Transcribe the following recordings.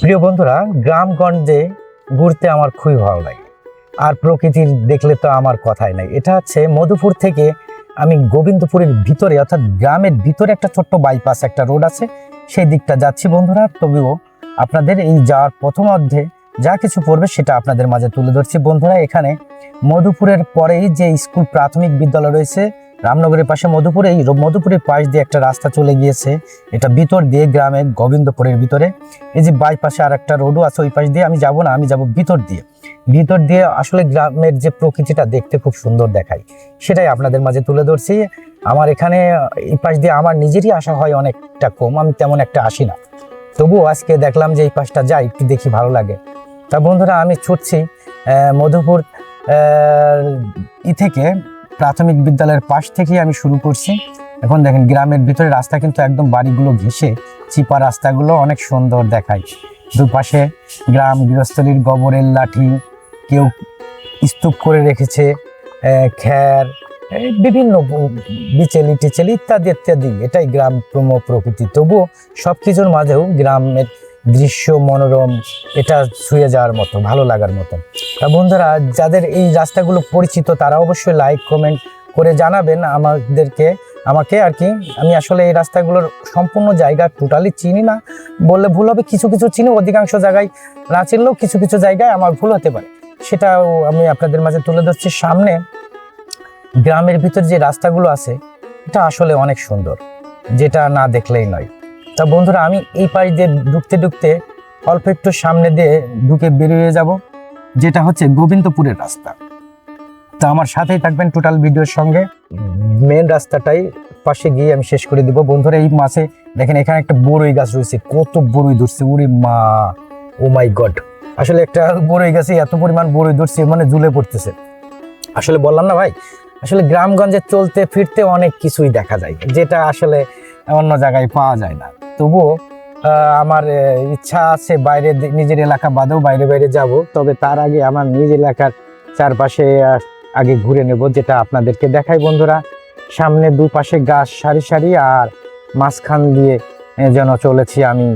প্রিয় বন্ধুরা, গ্রামগঞ্জে ঘুরতে আমার খুবই ভালো লাগে। আর প্রকৃতির দেখলে তো আমার কথাই নাই। এটা হচ্ছে মধুপুর থেকে আমি গোবিন্দপুরের ভিতরে অর্থাৎ গ্রামের ভিতরে একটা ছোট্ট বাইপাস একটা রোড আছে, সেই দিকটা যাচ্ছি বন্ধুরা। তবুও আপনাদের এই যাওয়ার প্রথম অর্ধে যা কিছু পড়বে সেটা আপনাদের মাঝে তুলে ধরছি বন্ধুরা। এখানে মধুপুরের পরেই যে স্কুল প্রাথমিক বিদ্যালয় রয়েছে রামনগরের পাশে মধুপুর, এই মধুপুরের পাশ দিয়ে একটা রাস্তা চলে গিয়েছে, এটা ভিতর দিয়ে গ্রামে গোবিন্দপুরের ভিতরে। এই যে বাইপাসে আর একটা রোডও আছে, ওই পাশ দিয়ে আমি যাব না, আমি যাব ভিতর দিয়ে। ভিতর দিয়ে আসলে গ্রামের যে প্রকৃতিটা দেখতে খুব সুন্দর দেখায়, সেটাই আপনাদের মাঝে তুলে ধরছি। আমার এখানে এই পাশ দিয়ে আমার নিজেরই আসা হয় অনেকটা কম, আমি তেমন একটা আসি না, তবুও আজকে দেখলাম যে এই পাশটা যাই, একটু দেখি ভালো লাগে। তা বন্ধুরা, আমি ছুটছি মধুপুর থেকে প্রাথমিক বিদ্যালয়ের পাশ থেকেই আমি শুরু করছি। এখন দেখেন গ্রামের ভিতরে রাস্তা কিন্তু একদম বাড়িগুলো ঘেঁষে চিপা, রাস্তাগুলো অনেক সুন্দর দেখায়। দুপাশে গ্রাম গৃহস্থলীর গোবরের লাঠি, কেউ স্তূপ করে রেখেছে, খ্যার, বিভিন্ন বিচেলি টিচেলি ইত্যাদি ইত্যাদি। এটাই গ্রাম প্রকৃতি। তবুও সব কিছুর মাঝেও গ্রামের দৃশ্য মনোরম, এটা ছুঁয়ে যাওয়ার মতো, ভালো লাগার মতো। তা বন্ধুরা, যাদের এই রাস্তাগুলো পরিচিত তারা অবশ্যই লাইক কমেন্ট করে জানাবেন আমাকে আর কি। আমি আসলে এই রাস্তাগুলোর সম্পূর্ণ জায়গা টোটালি চিনি না বললে ভুল হবে, কিছু কিছু চিনি, অধিকাংশ জায়গায় না চিনলেও কিছু কিছু জায়গায় আমার ভুল হতে পারে, সেটাও আমি আপনাদের মাঝে তুলে ধরছি। সামনে গ্রামের ভিতর যে রাস্তাগুলো আছে এটা আসলে অনেক সুন্দর, যেটা না দেখলেই নয়। তা বন্ধুরা, আমি এই পাশ দিয়ে ঢুকতে ঢুকতে অল্প একটু সামনে দিয়ে ঢুকে বেরিয়ে যাব, যেটা হচ্ছে গোবিন্দপুরের রাস্তা। তা আমার সাথেই থাকবেন টোটাল ভিডিওর সঙ্গে। মেন রাস্তাটাই পাশে গিয়ে আমি শেষ করে দিব বন্ধুরা। এই মাসে দেখেন এখানে একটা বড়ই গাছ রয়েছে, কত বড়ই ধরছে, ওরে মা, ও মাই গড! আসলে একটা বড়ই গাছে এত পরিমাণ বড়ই ধরছে, মানে ঝুলে পড়তেছে। আসলে বললাম না ভাই, আসলে গ্রামগঞ্জে চলতে ফিরতে অনেক কিছুই দেখা যায়, যেটা আসলে অন্য জায়গায় পাওয়া যায় না। তবুও আমার ইচ্ছা আছে বাইরে, নিজের এলাকা বাদেও বাইরে বাইরে যাব, তবে তার আগে আমার নিজ এলাকার চারপাশে আগে ঘুরে নেব, যেটা আপনাদেরকে দেখাই বন্ধুরা। সামনে দুপাশে গাছ সারি সারি, আর মাঝখান দিয়ে যেন চলেছি আমি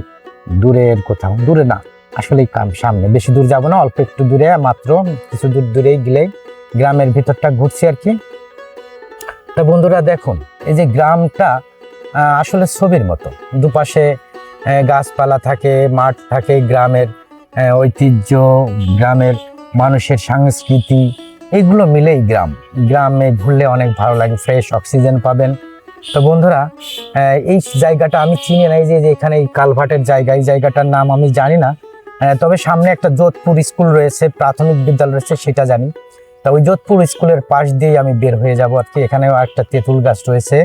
দূরের কোথাও, দূরে না আসলে সামনে, বেশি দূর যাব না, অল্প একটু দূরে, মাত্র কিছু দূর দূরেই গেলেই গ্রামের ভিতরটা ঘুরছি আর কি। তা বন্ধুরা দেখুন, এই যে গ্রামটা আসলে ছবির মতো, দুপাশে গাছপালা থাকে, মাঠ থাকে, গ্রামের ঐতিহ্য, গ্রামের মানুষের সংস্কৃতি, এইগুলো মিলেই গ্রামে ঘুরলে অনেক ভালো লাগে, ফ্রেশ অক্সিজেন পাবেন। তো বন্ধুরা, এই জায়গাটা আমি চিনি না, এই যে এখানে এই কালভার্টের জায়গা, এই জায়গাটার নাম আমি জানি না, তবে সামনে একটা যোধপুর স্কুল রয়েছে, প্রাথমিক বিদ্যালয় রয়েছে, সেটা জানি। তা ওই যোধপুর স্কুলের পাশ দিয়ে আমি বের হয়ে যাব আর কি। এখানেও একটা তেঁতুল গাছ রয়েছে,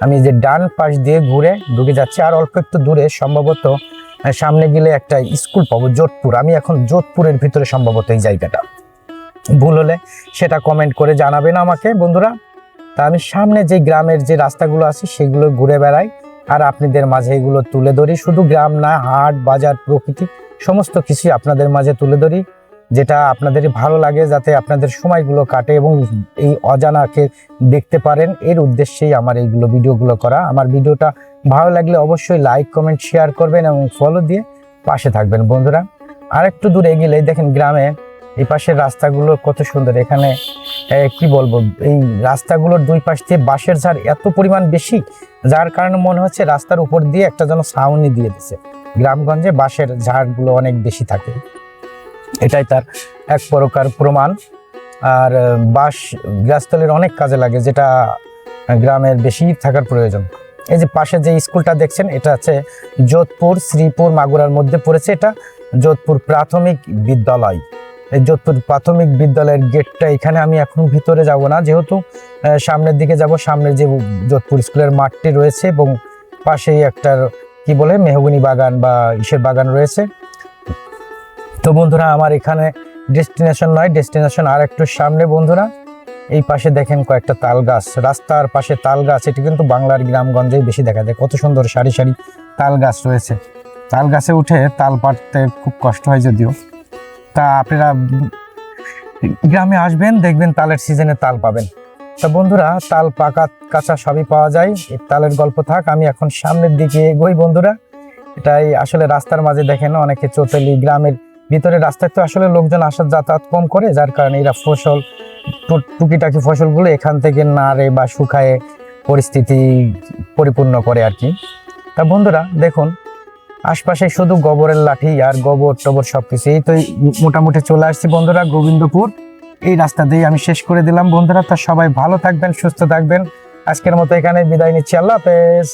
আমি যে ডান পাশ দিয়ে ঘুরে ঢুকে যাচ্ছি। আর অল্প একটু দূরে সম্ভবত সামনে গেলে একটা স্কুল পাবো, যোধপুর। আমি এখন যোধপুরের ভিতরে সম্ভবত এই জায়গাটা, ভুল হলে সেটা কমেন্ট করে জানাবেন আমাকে বন্ধুরা। তা আমি সামনে যে গ্রামের যে রাস্তাগুলো আছে সেগুলো ঘুরে বেড়াই, আর আপনাদের মাঝে এগুলো তুলে ধরি। শুধু গ্রাম না, হাট বাজার প্রকৃতি সমস্ত কিছুই আপনাদের মাঝে তুলে ধরি, যেটা আপনাদের ভালো লাগে, যাতে আপনাদের সময়গুলো কাটে এবং এই অজানাকে দেখতে পারেন, এর উদ্দেশ্যেই আমার এইগুলো ভিডিওগুলো করা। আমার ভিডিওটা ভালো লাগলে অবশ্যই লাইক কমেন্ট শেয়ার করবেন এবং ফলো দিয়ে পাশে থাকবেন বন্ধুরা। আর একটু দূরে গেলে দেখেন গ্রামে এই পাশের রাস্তাগুলো কত সুন্দর। এখানে কি বলবো, এই রাস্তাগুলোর দুই পাশ দিয়ে বাঁশের ঝাড় এত পরিমাণ বেশি, যার কারণে মনে হচ্ছে রাস্তার উপর দিয়ে একটা যেন ছাউনি দিয়ে দিছে। গ্রামগঞ্জে বাঁশের ঝাড়গুলো অনেক বেশি থাকে, এটাই তার এক প্রকার প্রমাণ। আর বাঁশ গৃহস্থলীর অনেক কাজে লাগে, যেটা গ্রামের বেশি থাকার প্রয়োজন। এই যে পাশে যে স্কুলটা দেখছেন, এটা হচ্ছে যোধপুর শ্রীপুর মাগুরার মধ্যে পড়েছে, এটা যোধপুর প্রাথমিক বিদ্যালয়। এই যোধপুর প্রাথমিক বিদ্যালয়ের গেটটা এখানে, আমি এখন ভিতরে যাব না, যেহেতু সামনের দিকে যাব। সামনে যে যোধপুর স্কুলের মাঠটি রয়েছে এবং পাশেই একটা কি বলে মেহগনি বাগান বা ইসের বাগান রয়েছে। তো বন্ধুরা, আমার এখানে ডেস্টিনেশন নয়, ডেস্টিনেশন আর একটু সামনে বন্ধুরা। এই পাশে দেখেন কয়েকটা তাল গাছ, রাস্তার পাশে তাল গাছ, এটি কিন্তু বাংলার গ্রামগঞ্জেই বেশি দেখা যায়। কত সুন্দর সারি সারি তাল গাছ রয়েছে, তাল গাছে উঠে তাল পাড়তে খুব কষ্ট হয় যদিও। তা আপনারা গ্রামে আসবেন, দেখবেন তালের সিজনে তাল পাবেন। তা বন্ধুরা, তাল পাকা কাঁচা সবই পাওয়া যায়, এই তালের গল্প থাক, আমি এখন সামনের দিকে এগোই বন্ধুরা। এটাই আসলে রাস্তার মাঝে দেখেন অনেকে চোতালি গ্রামের ভিতরে রাস্তায় তো আসলে লোকজন আসা যাতায়াত কম করে, যার কারণে এরা ফসল টুকিটাকি ফসলগুলো এখান থেকে নাড়ে বা শুকায়ে পরিস্থিতি পরিপূর্ণ করে আর কি। তা বন্ধুরা দেখুন, আশপাশে শুধু গোবরের লাঠি আর গোবর টবর সবকিছু। এই তো মোটামুটি চলে আসছি বন্ধুরা গোবিন্দপুর। এই রাস্তা দিয়ে আমি শেষ করে দিলাম বন্ধুরা। তা সবাই ভালো থাকবেন, সুস্থ থাকবেন। আজকের মতো এখানে বিদায় নিচ্ছি। আল্লাহ হাফেজ।